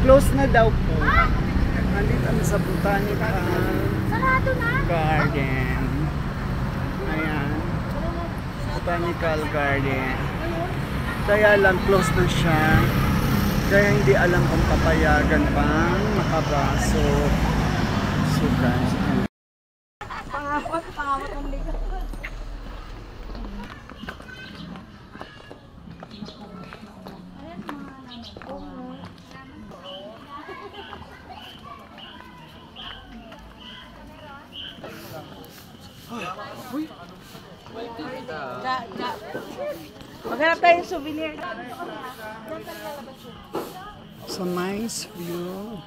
Close na daw po. Nandito na sa Botanical Garden. Ayan. Botanical Garden. Kaya lang close na siya. Kaya hindi alam kung papayagan pang makapasok. So guys. Pangawat ang liga. Maghanap tayong souvenir. So nice view.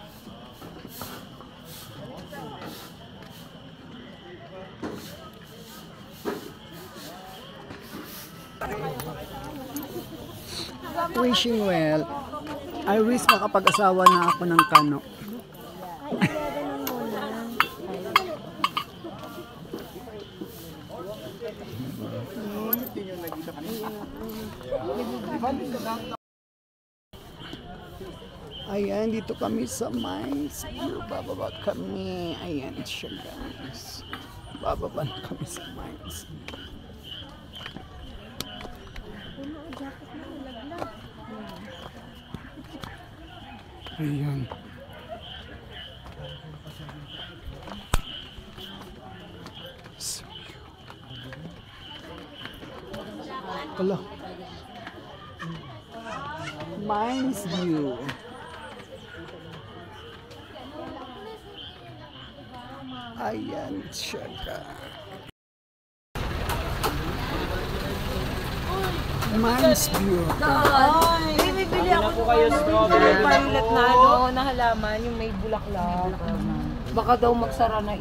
Wishing well. I wish makapag-asawa na ako ng kano. Ayan, dito kami sa Mines View. Bababa kami. Ayan siya guys. Bababa na kami sa Mines. Ayan. Hello. Mines View. Ayan siya ka. Mines View. Ay, may bili ako po kayo violet na na halaman, yung may bulaklak. Baka daw magsara na